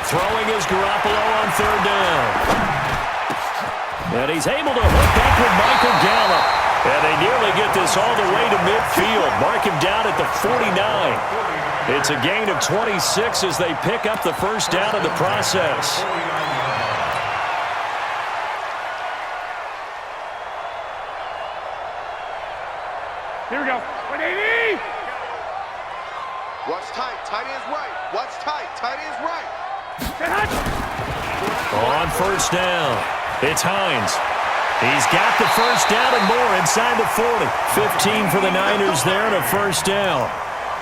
Throwing is Garoppolo on third down. And he's able to hook up with Michael Gallup. And they nearly get this all the way to midfield. Mark him down at the 49. It's a gain of 26 as they pick up the first down in the process. Here we go. 180. Watch tight. Tight end's right. Watch tight. Tight end's right. On first down, it's Hines. He's got the first down and more inside the 40. 15 for the Niners there and a first down.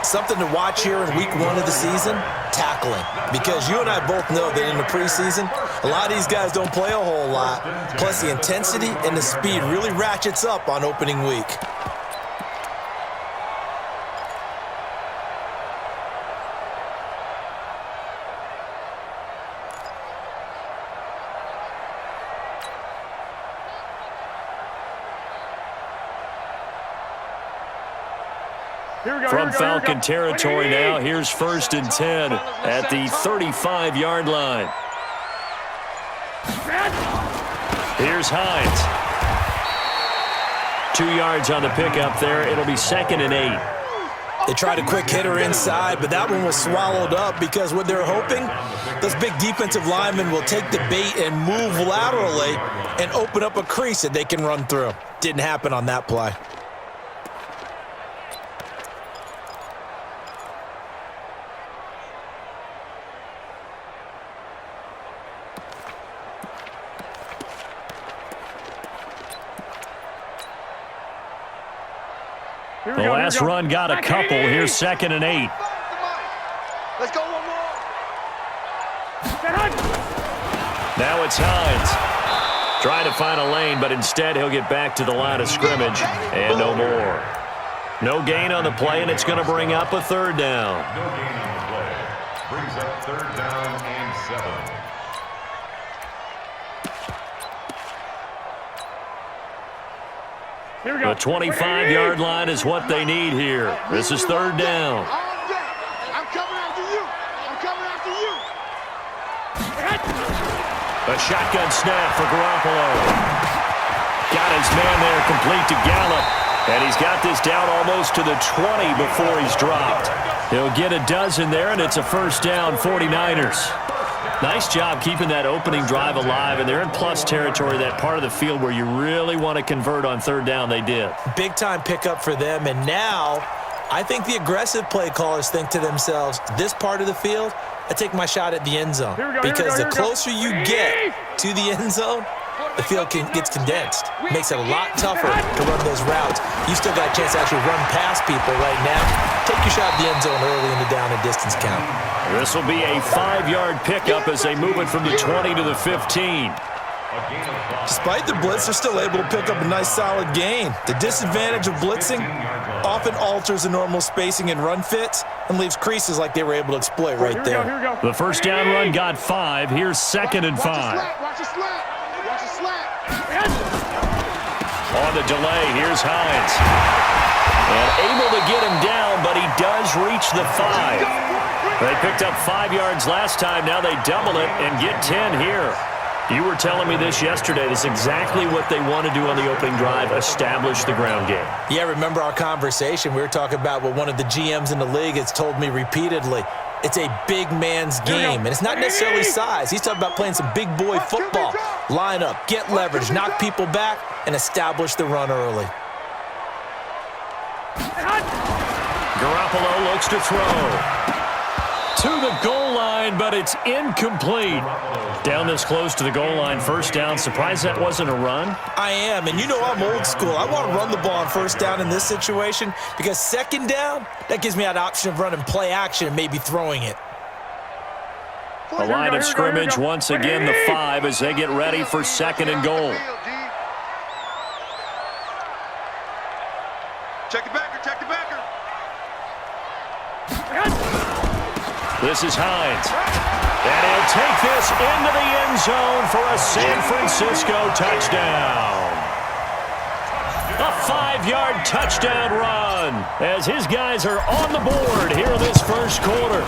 Something to watch here in week 1 of the season, tackling. Because you and I both know that in the preseason, a lot of these guys don't play a whole lot. Plus the intensity and the speed really ratchets up on opening week. From Falcon territory now, here's 1st and 10 at the 35-yard line. Here's Hines. 2 yards on the pickup there. It'll be 2nd and 8. They tried a quick hitter inside, but that one was swallowed up because what they're hoping, those big defensive linemen will take the bait and move laterally and open up a crease that they can run through. Didn't happen on that play. The last run got a couple. Here's 2nd and 8. Let's go one more. Now it's Hines. Trying to find a lane, but instead he'll get back to the line of scrimmage. And no more. No gain on the play, and it's going to bring up a 3rd down. No gain on the play. Brings up 3rd down and 7. The 25-yard line is what they need here. This is 3rd down. I'm coming after you. I'm coming after you. A shotgun snap for Garoppolo. Got his man there complete to Gallup. And he's got this down almost to the 20 before he's dropped. He'll get a dozen there, and it's a first down, 49ers. Nice job keeping that opening drive alive, and they're in plus territory, that part of the field where you really want to convert on 3rd down. They did. Big-time pickup for them, and now I think the aggressive play callers think to themselves, this part of the field, I take my shot at the end zone. Because the closer you get to the end zone, the field gets condensed. Makes it a lot tougher to run those routes. You still got a chance to actually run past people right now. Take your shot at the end zone early in the down and distance count. This will be a 5-yard pickup as they move it from the 20 to the 15. Despite the blitz, they're still able to pick up a nice solid gain. The disadvantage of blitzing often alters the normal spacing and run fits and leaves creases like they were able to exploit right there. The first down run got 5. Here's 2nd and 5. Watch the slap. Watch the slap. On the delay, here's Hines. And able to get him down, but he does reach the 5. They picked up 5 yards last time. Now they double it and get 10 here. You were telling me this yesterday. This is exactly what they want to do on the opening drive, establish the ground game. Yeah, remember our conversation. We were talking about what one of the GMs in the league has told me repeatedly. It's a big man's game, and it's not necessarily size. He's talking about playing some big boy football. Line up, get leverage, knock people back, and establish the run early. Garoppolo looks to throw. To the goal line, but it's incomplete. Down this close to the goal line, first down. Surprised that wasn't a run? I am, and you know I'm old school. I want to run the ball on first down in this situation because 2nd down, that gives me that option of running play action and maybe throwing it. A line of scrimmage once again, the 5 as they get ready for 2nd and goal. Check the backer, check the backer. This is Hines. And he'll take this into the end zone for a San Francisco touchdown. A 5-yard touchdown run as his guys are on the board here in this first quarter.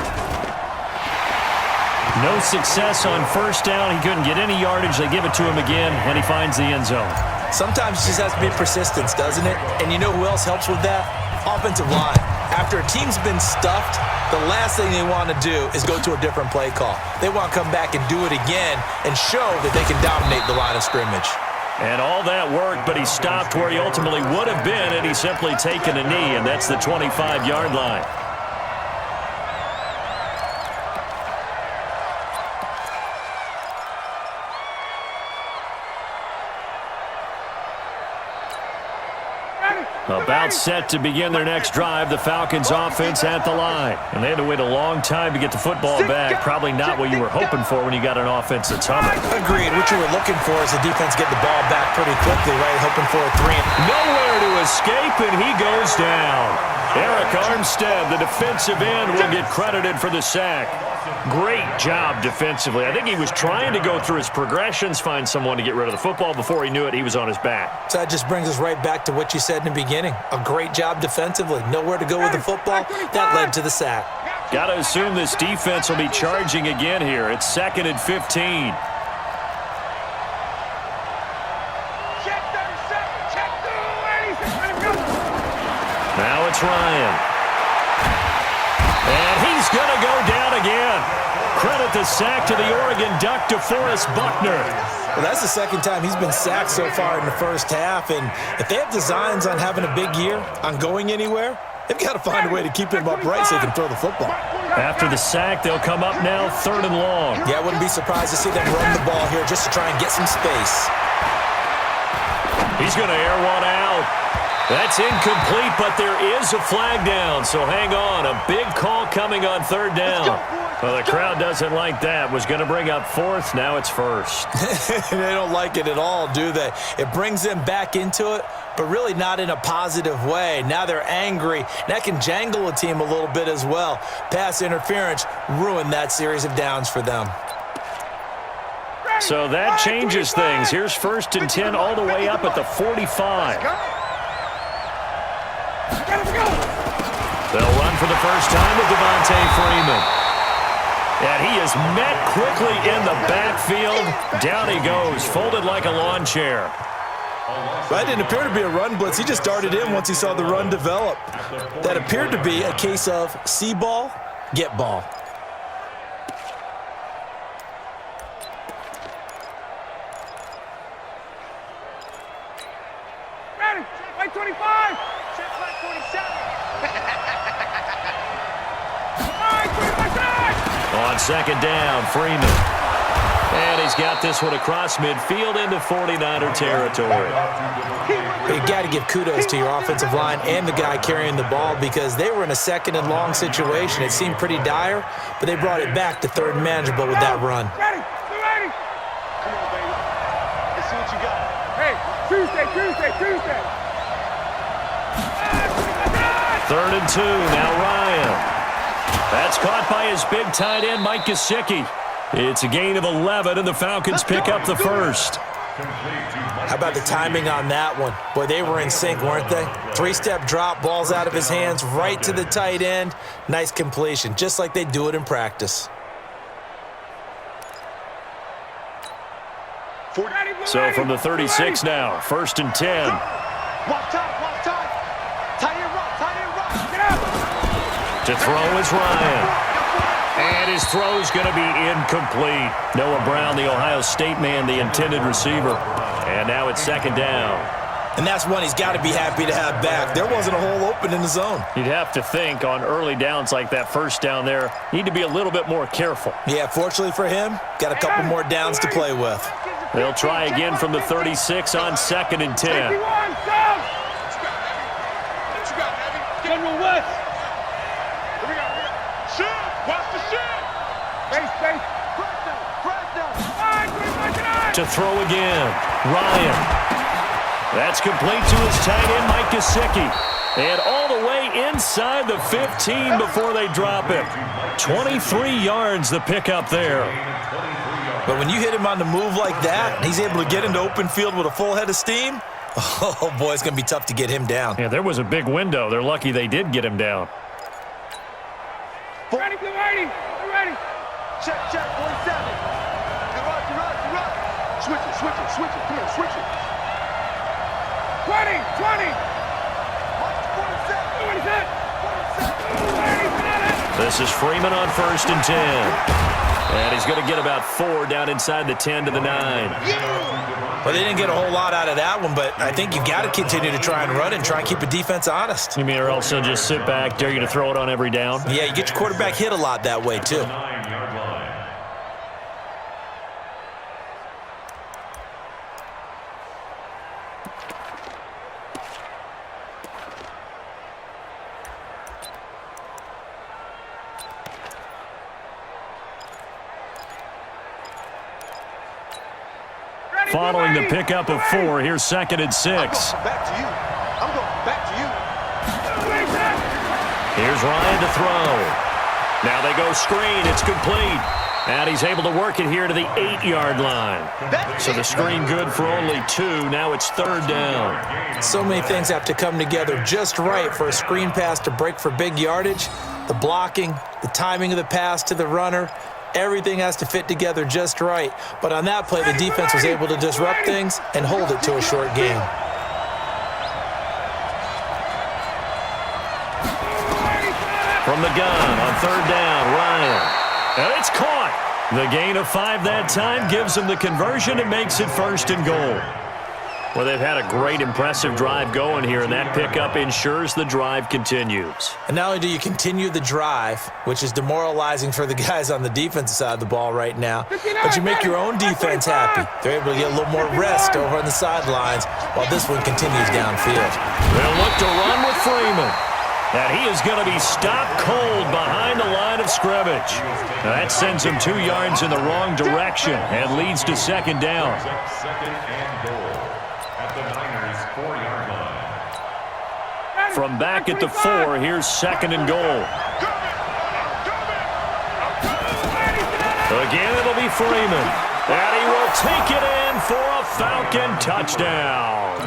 No success on first down. He couldn't get any yardage. They give it to him again, and he finds the end zone. Sometimes it just has to be persistence, doesn't it? And you know who else helps with that? Offensive line. After a team's been stuffed, the last thing they want to do is go to a different play call. They want to come back and do it again and show that they can dominate the line of scrimmage. And all that worked, but he stopped where he ultimately would have been, and he's simply taken a knee, and that's the 25-yard line. About set to begin their next drive, the Falcons offense at the line. And they had to wait a long time to get the football back. Probably not what you were hoping for when you got an offense that's humming. Agreed. What you were looking for is the defense get the ball back pretty quickly, right? Hoping for a 3. Nowhere to escape, and he goes down. Eric Armstead, the defensive end, will get credited for the sack. Great job defensively. I think he was trying to go through his progressions, find someone to get rid of the football. Before he knew it, he was on his back. So that just brings us right back to what you said in the beginning. A great job defensively. Nowhere to go with the football. That led to the sack. Got to assume this defense will be charging again here. It's 2nd and 15. Now it's Ryan. And he's going to go down again. Credit the sack to the Oregon Duck, DeForest Buckner. Well, that's the second time he's been sacked so far in the first half. And if they have designs on having a big year, on going anywhere, they've got to find a way to keep him upright so he can throw the football. After the sack, they'll come up now 3rd and long. Yeah, I wouldn't be surprised to see them run the ball here just to try and get some space. He's going to air one out. That's incomplete, but there is a flag down, so hang on. A big call coming on 3rd down. Well, the crowd doesn't like that. Was going to bring up 4th. Now it's 1st. They don't like it at all, do they? It brings them back into it, but really not in a positive way. Now they're angry. That can jangle a team a little bit as well. Pass interference ruined that series of downs for them. So that changes things. Here's 1st and 10 all the way up at the 45. They'll run for the first time with Devontae Freeman. And he is met quickly in the backfield. Down he goes, folded like a lawn chair. That didn't appear to be a run blitz. He just darted in once he saw the run develop. That appeared to be a case of see ball, get ball. Ready, like 25. Check like 47. On 2nd down, Freeman. And he's got this one across midfield into 49er territory. You got to give kudos to your offensive line and the guy carrying the ball because they were in a 2nd and long situation. It seemed pretty dire, but they brought it back to 3rd and manageable with that run. Ready, ready. Come on, baby. Let's see what you got. Hey, Tuesday. 3rd and 2, now Ryan. That's caught by his big tight end, Mike Gesicki. It's a gain of 11, and the Falcons pick up the 1st. How about the timing on that one? Boy, they were in sync, weren't they? 3-step drop, ball's out of his hands, right to the tight end. Nice completion, just like they do it in practice. So from the 36 now, 1st and 10. Walk time. Tight end rock. Get out. To throw is Ryan. And his throw's going to be incomplete. Noah Brown, the Ohio State man, the intended receiver. And now it's 2nd down. And that's one he's got to be happy to have back. There wasn't a hole open in the zone. You'd have to think on early downs like that 1st down there, need to be a little bit more careful. Yeah, fortunately for him, got a couple more downs to play with. They'll try again from the 36 on 2nd and 10. 51, go! General West. Here we go. Shoot. Watch the shoot. Face. To throw again, Ryan. That's complete to his tight end, Mike Gesicki. And all the way inside the 15 before they drop him. 23 yards the pickup there. But when you hit him on the move like that, he's able to get into open field with a full head of steam. Oh, boy, it's going to be tough to get him down. Yeah, there was a big window. They're lucky they did get him down. Ready. Check, 47. You're up. Switch it. Come here, switch it. 20. Mark 47. What is that? 47. This is Freeman on 1st and 10. And he's going to get about 4 down inside the 10 to the 9. Well, they didn't get a whole lot out of that one, but I think you've got to continue to try and run and try and keep the defense honest. You mean or also just sit back, dare you to throw it on every down? Yeah, you get your quarterback hit a lot that way, too. 9-yard line. Following the pickup of 4, here's 2nd and 6. I'm going back to you. Here's Ryan to throw. Now they go screen. It's complete. And he's able to work it here to the 8-yard line. So the screen good for only 2. Now it's 3rd down. So many things have to come together just right for a screen pass to break for big yardage. The blocking, the timing of the pass to the runner, everything has to fit together just right. But on that play, the defense was able to disrupt things and hold it to a short gain. From the gun on 3rd down, Ryan. And it's caught. The gain of 5 that time gives them the conversion and makes it 1st and goal. Well, they've had a great, impressive drive going here, and that pickup ensures the drive continues. And not only do you continue the drive, which is demoralizing for the guys on the defensive side of the ball right now, but you make your own defense happy. They're able to get a little more rest over on the sidelines while this one continues downfield. They'll look to run with Freeman. And he is going to be stopped cold behind the line of scrimmage. That sends him 2 yards in the wrong direction and leads to 2nd down. 2nd and goal at the Niners' 4-yard line. From back at the 4, here's 2nd and goal. Again, it'll be Freeman. And he will take it in for a Falcon touchdown.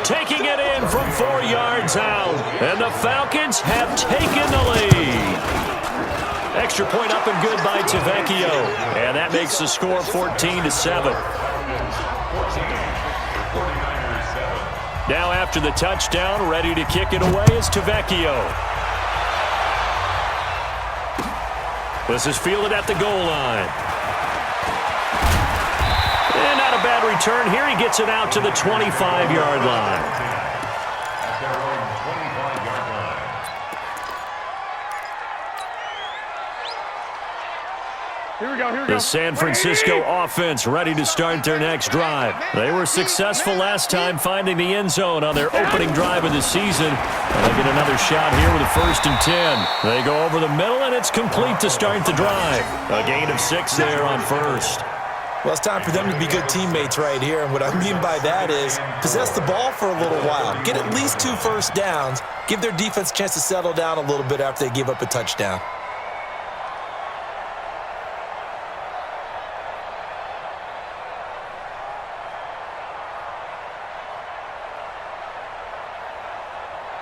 Taking it in from 4 yards out. And the Falcons have taken the lead. Extra point up and good by Tavecchio. And that makes the score 14-7. Now after the touchdown, ready to kick it away is Tavecchio. This is fielded at the goal line. And not a bad return here. He gets it out to the 25-yard line. At their own 25-yard line. Here we go. The San Francisco offense ready to start their next drive. They were successful last time finding the end zone on their opening drive of the season. And they get another shot here with a 1st and 10. They go over the middle, and it's complete to start the drive. A gain of 6 there on 1st. Well, it's time for them to be good teammates right here. And what I mean by that is possess the ball for a little while. Get at least 2 first downs. Give their defense a chance to settle down a little bit after they give up a touchdown.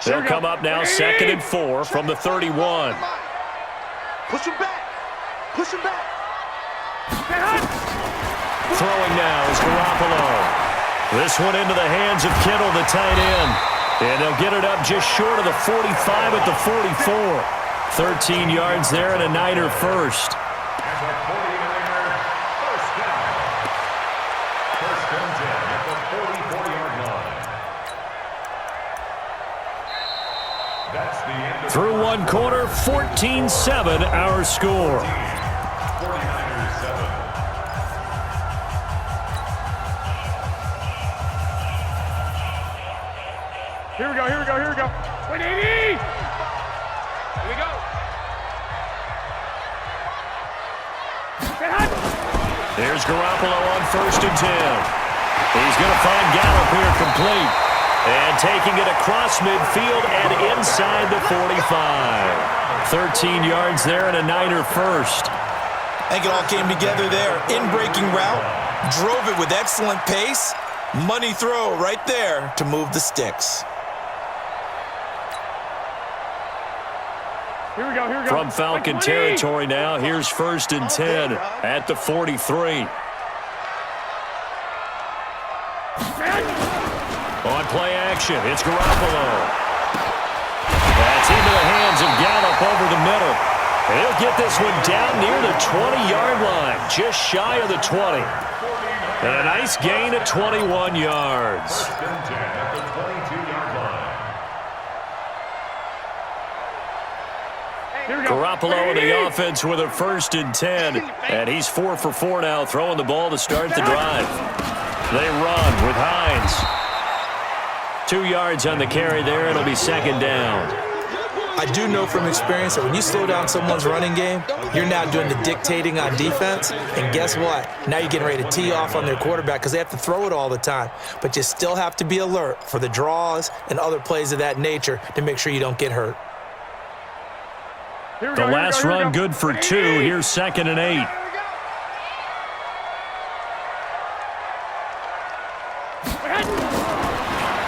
They'll come up now 2nd and 4 from the 31. Push him back. Throwing now is Garoppolo. This one into the hands of Kittle, the tight end. And they'll get it up just short of the 45 at the 44. 13 yards there and a Niner first. And the 49er first down. 1st and 10 at the 44-yard line. That's the end of Through 1 quarter, 14-7 our score. 49ers 7. Here we go. 180. Here we go. There's Garoppolo on 1st and 10. He's going to find Gallup here complete. And taking it across midfield and inside the 45. 13 yards there and a Niner first. I think it all came together there. In-breaking route, drove it with excellent pace. Money throw right there to move the sticks. Here we go, here we go. From Falcon territory now, here's 1st and 10 at the 43. On play action, it's Garoppolo. That's into the hands of Gallup over the middle. And he'll get this one down near the 20-yard line, just shy of the 20. And a nice gain of 21 yards. 1st and 10 at the 22-yard line. Here we go. Garoppolo in the offense with a 1st and 10. And he's 4 for 4 now, throwing the ball to start the drive. They run with Hines. 2 yards on the carry there. It'll be 2nd down. I do know from experience that when you slow down someone's running game, you're now doing the dictating on defense. And guess what? Now you're getting ready to tee off on their quarterback because they have to throw it all the time. But you still have to be alert for the draws and other plays of that nature to make sure you don't get hurt. Here we The go, last here we go, run here we go. good for 2. Here's 2nd and 8.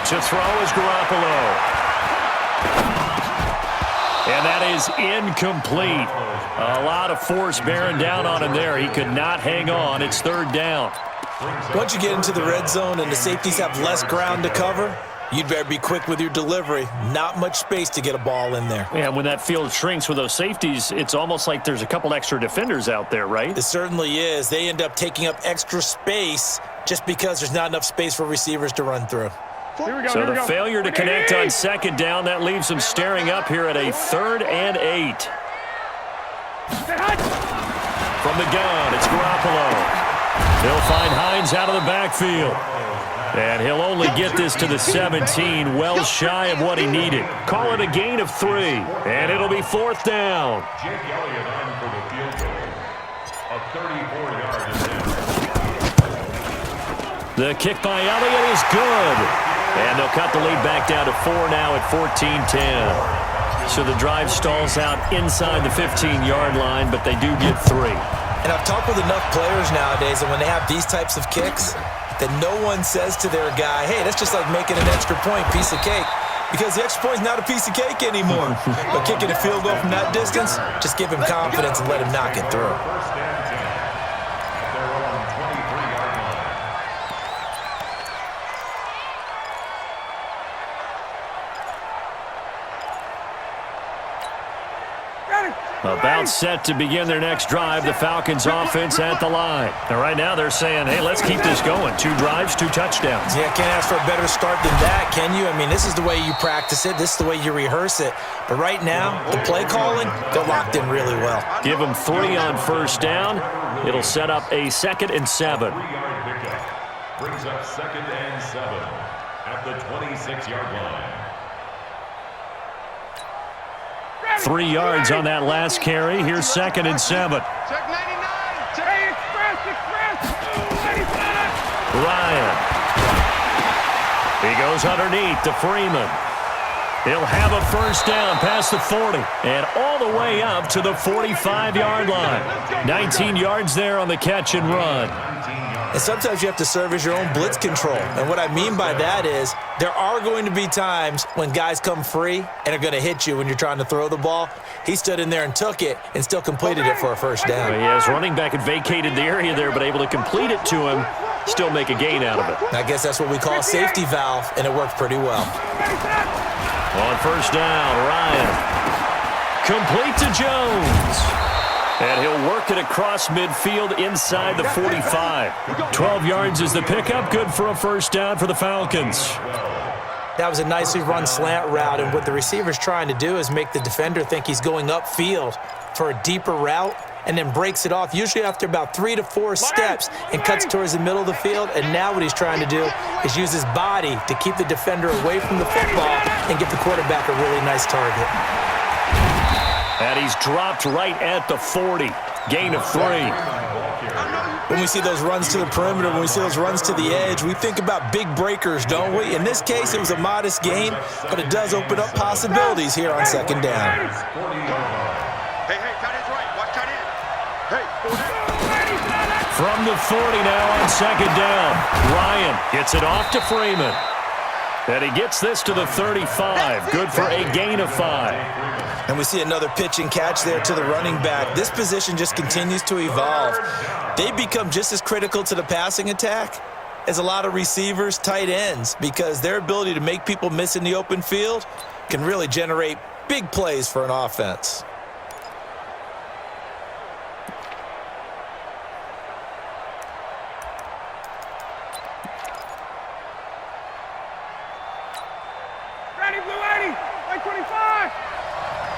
To throw is Garoppolo. And that is incomplete. A lot of force bearing down on him there. He could not hang on. It's 3rd down. Once you get into the red zone and the safeties have less ground to cover, you'd better be quick with your delivery. Not much space to get a ball in there. And when that field shrinks with those safeties, it's almost like there's a couple extra defenders out there, right? It certainly is. They end up taking up extra space just because there's not enough space for receivers to run through. Here we go, So here we the go. failure to connect on 2nd down, that leaves them staring up here at a 3rd and 8. From the gun, it's Garoppolo. He'll find Hines out of the backfield. And he'll only get this to the 17, well shy of what he needed. Call it a gain of 3, and it'll be 4th down. Jake Elliott on for the field goal. A 34-yard attempt. The kick by Elliott is good. And they'll cut the lead back down to 4 now at 14-10. So the drive stalls out inside the 15-yard line, but they do get 3. And I've talked with enough players nowadays, and when they have these types of kicks, that no one says to their guy, hey, that's just like making an extra point, piece of cake. Because the extra point is not a piece of cake anymore. But kicking a field goal from that distance, just give him confidence and let him knock it through. 1st and 10 at their own 23-yard line. About set to begin their next drive, the Falcons offense at the line. And right now they're saying, hey, let's keep this going. 2 drives, 2 touchdowns. Yeah, can't ask for a better start than that, can you? I mean, this is the way you practice it. This is the way you reverse it. But right now, the play calling, they're locked in really well. Give them 3 on 1st down. It'll set up a 2nd and 7. 3-yard pickup brings up 2nd and 7 at the 26-yard line. 3 yards on that last carry. Here's 2nd and 7. Check 99. Check. Hey, express. 97. Ryan. He goes underneath to Freeman. He'll have a 1st down past the 40 and all the way up to the 45-yard line. 19 yards there on the catch and run. And sometimes you have to serve as your own blitz control. And what I mean by that is there are going to be times when guys come free and are going to hit you when you're trying to throw the ball. He stood in there and took it and still completed it for a 1st down. Yes, running back had vacated the area there, but able to complete it to him, still make a gain out of it. I guess that's what we call a safety valve, and it worked pretty well. On 1st down, Ryan. Complete to Jones. And he'll work it across midfield inside the 45. 12 yards is the pickup. Good for a 1st down for the Falcons. That was a nicely run slant route, and what the receiver's trying to do is make the defender think he's going upfield for a deeper route and then breaks it off, usually after about 3 to 4 steps, and cuts towards the middle of the field. And now what he's trying to do is use his body to keep the defender away from the football and give the quarterback a really nice target. And he's dropped right at the 40. Gain of 3. When we see those runs to the perimeter, when we see those runs to the edge, we think about big breakers, don't we? In this case, it was a modest gain, but it does open up possibilities here on 2nd down. Hey, tight end's right. Watch tight end. Hey, From the 40 now on 2nd down. Ryan gets it off to Freeman. And he gets this to the 35. Good for a gain of 5. And we see another pitch and catch there to the running back. This position just continues to evolve. They become just as critical to the passing attack as a lot of receivers, tight ends, because their ability to make people miss in the open field can really generate big plays for an offense. Ready, Blue 80, like 25.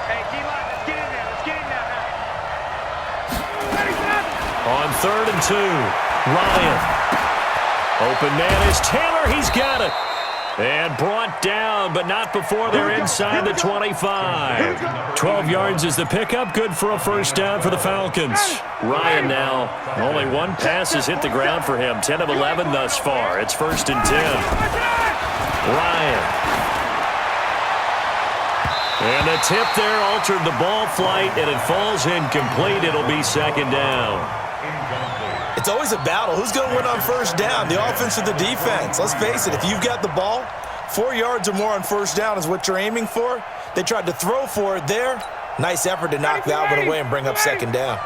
Hey, D-line, let's get in there. Let's get in there now. Ready, set. On 3rd and 2, Ryan. Open man is Taylor. He's got it. And brought down, but not before they're inside the 25. 12 yards is the pickup. Good for a first down for the Falcons. Ryan now, only one pass has hit the ground for him. 10 of 11 thus far. It's 1st and 10. Ryan. And the tip there altered the ball flight, and it falls incomplete. It'll be 2nd down. It's always a battle. Who's going to win on first down, the offense or the defense? Let's face it, if you've got the ball, 4 yards or more on first down is what you're aiming for. They tried to throw for it there. Nice effort to knock Valvin away and bring up 2nd down.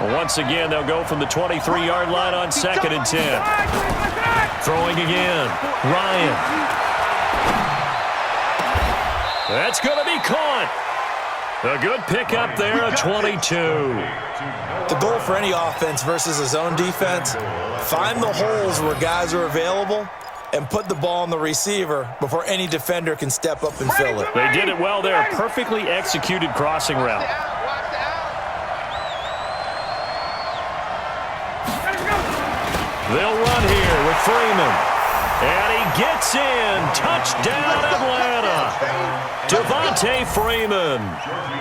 Well, once again, they'll go from the 23-yard line on 2nd and 10. Throwing again. Ryan. That's going to be caught. A good pickup there at 22. The goal for any offense versus a zone defense, find the holes where guys are available and put the ball on the receiver before any defender can step up and fill it. They did it well there. Perfectly executed crossing route. They'll run here with Freeman. And he gets in. Touchdown, Atlanta. Devontae Freeman.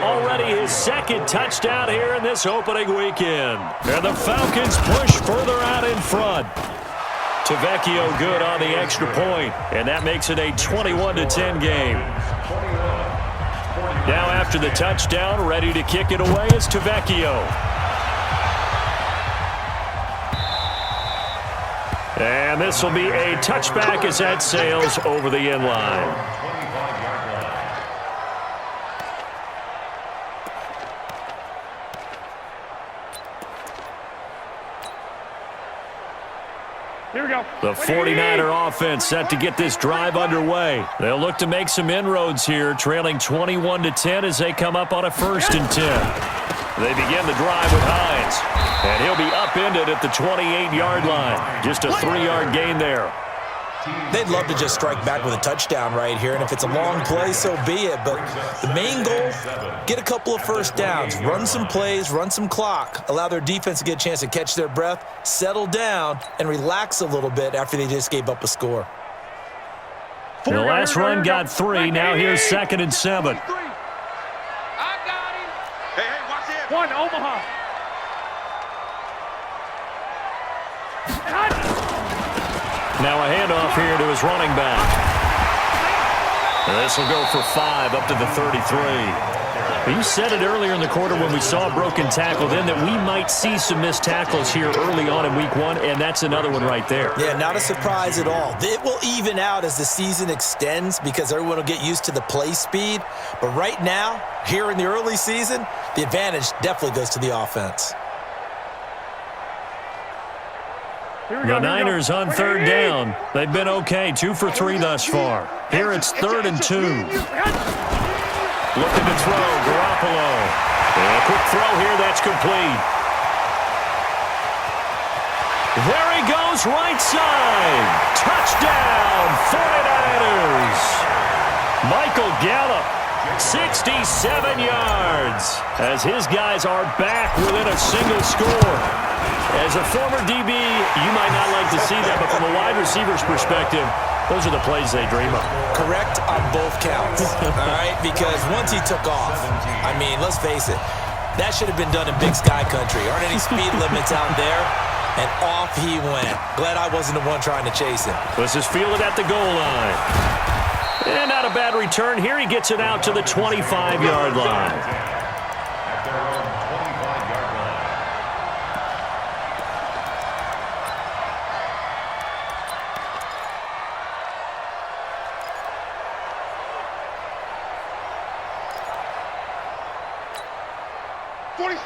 Already his 2nd touchdown here in this opening weekend. And the Falcons push further out in front. Tavecchio good on the extra point. And that makes it a 21-10 game. Now after the touchdown, ready to kick it away is Tavecchio. And this will be a touchback as that sails over the end line. Here we go. The 49er offense set to get this drive underway. They'll look to make some inroads here, trailing 21-10 as they come up on a 1st and 10. They begin the drive with Hines, and he'll be upended at the 28-yard line. Just a 3-yard gain there. They'd love to just strike back with a touchdown right here, and if it's a long play, so be it. But the main goal, get a couple of first downs, run some plays, run some clock, allow their defense to get a chance to catch their breath, settle down, and relax a little bit after they just gave up a score. The last run got 3. Now here's 2nd and 7. One, Omaha. Now a handoff here to his running back. And this will go for 5 up to the 33. You said it earlier in the quarter when we saw a broken tackle then that we might see some missed tackles here early on in week 1, and that's another one right there. Yeah, not a surprise at all. It will even out as the season extends because everyone will get used to the play speed. But right now, here in the early season, the advantage definitely goes to the offense. The Niners on 3rd down. They've been okay, 2 for 3 thus far. Here it's 3rd and 2. Looking to throw, Garoppolo. And a quick throw here, that's complete. There he goes, right side. Touchdown, 49ers. Michael Gallup, 67 yards. As his guys are back within a single score. As a former DB, you might not like to see that, but from a wide receiver's perspective, those are the plays they dream of. Correct on both counts, all right? Because once he took off, I mean, let's face it, that should have been done in Big Sky Country. Aren't any speed limits out there? And off he went. Glad I wasn't the one trying to chase him. This is fielded at the goal line. And not a bad return. Here he gets it out to the 25-yard line.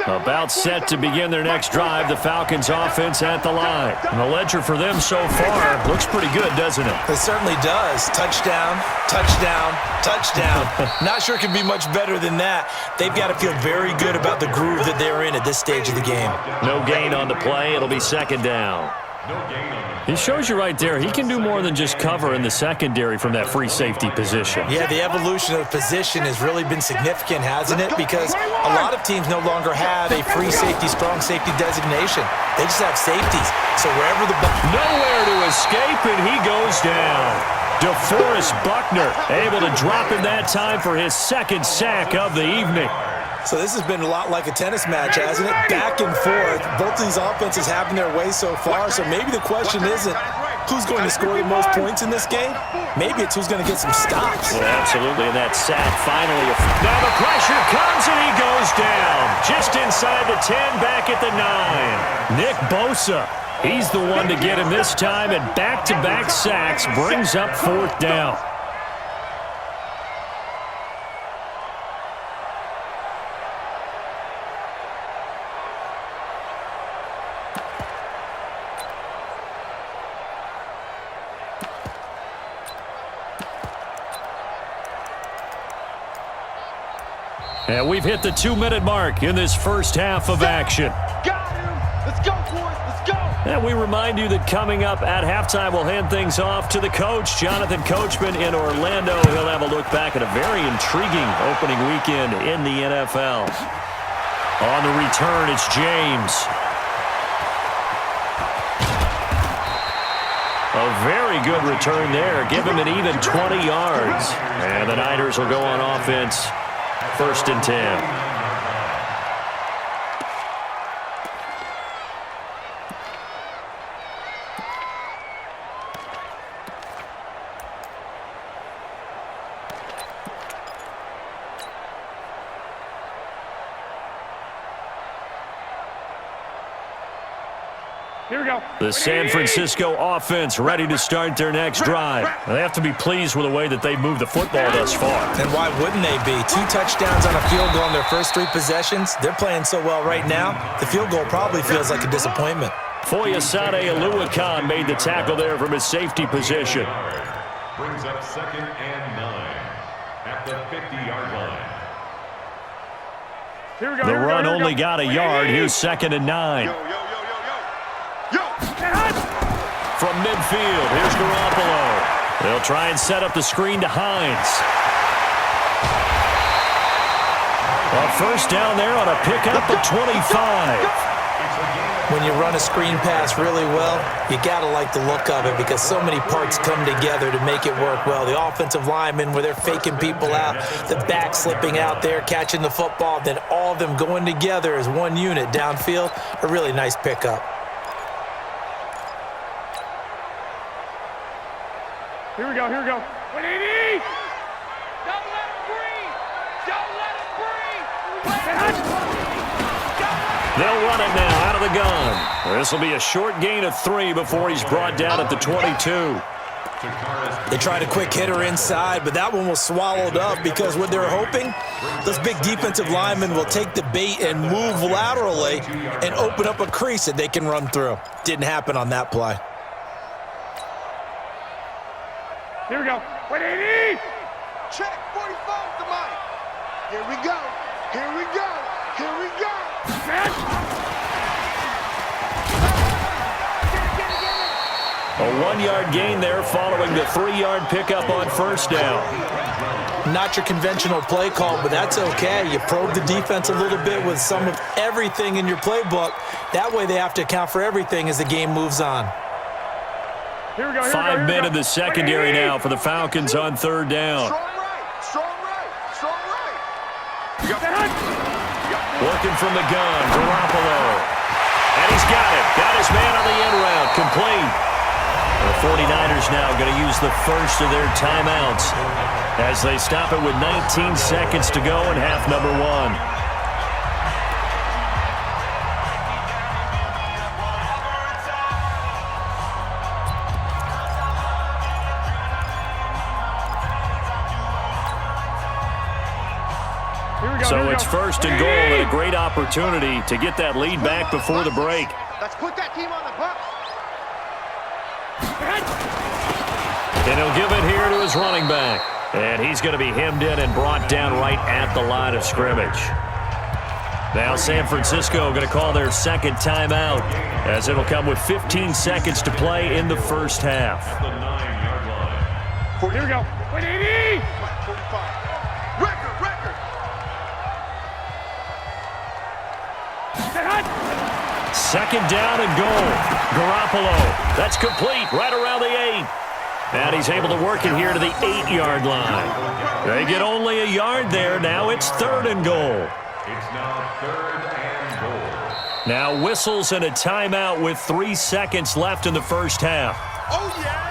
About set to begin their next drive, the Falcons offense at the line. And the ledger for them so far looks pretty good, doesn't it? It certainly does. Touchdown, touchdown, touchdown. Not sure it can be much better than that. They've got to feel very good about the groove that they're in at this stage of the game. No gain on the play. It'll be second down. He shows you right there, he can do more than just cover in the secondary from that free safety position. Yeah, the evolution of the position has really been significant, hasn't it? Because a lot of teams no longer have a free safety, strong safety designation. They just have safeties. So wherever the ball... Nowhere to escape, and he goes down. DeForest Buckner able to drop him that time for his second sack of the evening. So this has been a lot like a tennis match, hasn't it? Back and forth. Both of these offenses having their way so far. So maybe the question isn't who's going to score the most points in this game. Maybe it's who's going to get some stops. Well, absolutely, and that sack finally. Now the pressure comes, and he goes down. Just inside the 10, back at the 9. Nick Bosa, he's the one to get him this time, and back-to-back sacks brings up fourth down. And we've hit the 2-minute mark in this first half of action. Got him. Let's go, boys. Let's go. And we remind you that coming up at halftime, we'll hand things off to the coach, Jonathan Coachman in Orlando. He'll have a look back at a very intriguing opening weekend in the NFL. On the return, it's James. A very good return there. Give him an even 20 yards. And the Niners will go on offense. First and 10. Here we go. The San Francisco offense ready to start their next drive. They have to be pleased with the way that they've moved the football thus far. And why wouldn't they be? 2 touchdowns on a field goal in their first 3 possessions. They're playing so well right now, the field goal probably feels like a disappointment. Foyesade Aluakan made the tackle there from his safety position. Brings up second and 9 at the 50-yard line. Here we go. The run only got a yard. Here's second and 9. From midfield, here's Garoppolo. They'll try and set up the screen to Hines. A first down there on a pickup of 25. When you run a screen pass really well, you got to like the look of it because so many parts come together to make it work well. The offensive linemen, where they're faking people out, the back slipping out there, catching the football, then all of them going together as one unit downfield. A really nice pickup. Here we go. Here we go. 180. Don't let him breathe. Don't let him breathe. They'll run it now out of the gun. This will be a short gain of 3 before he's brought down at the 22. They tried a quick hitter inside, but that one was swallowed up because what they're hoping, those big defensive linemen will take the bait and move laterally and open up a crease that they can run through. Didn't happen on that play. Here we go. 180. Check 45 the mic. Here we go. Here we go. Here we go. A 1-yard gain there following the 3-yard pickup on first down. Not your conventional play call, but that's okay. You probe the defense a little bit with some of everything in your playbook. That way they have to account for everything as the game moves on. Here we go. 5 men in the secondary now for the Falcons on third down. Strong right. Strong right. Strong right. Working from the gun, Garoppolo. And he's got it. Got his man on the end route. Complete. The 49ers now going to use the first of their timeouts as they stop it with 19 seconds to go in half number 1. So it's first and goal and a great opportunity to get that lead back before the break. Let's put that team on the bump. And he'll give it here to his running back. And he's going to be hemmed in and brought down right at the line of scrimmage. Now San Francisco going to call their second timeout, as it'll come with 15 seconds to play in the first half. Here we go. 180! 45. Record. Second down and goal. Garoppolo. That's complete right around the 8. And he's able to work it here to the 8-yard line. They get only a yard there. Now it's third and goal. It's now third and goal. Now whistles and a timeout with 3 seconds left in the first half. Oh, yeah!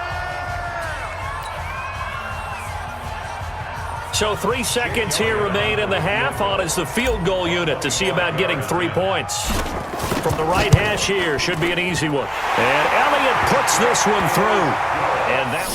So 3 seconds here remain in the half. On is the field goal unit to see about getting 3 points. From the right hash here, should be an easy one. And Elliott puts this one through. And that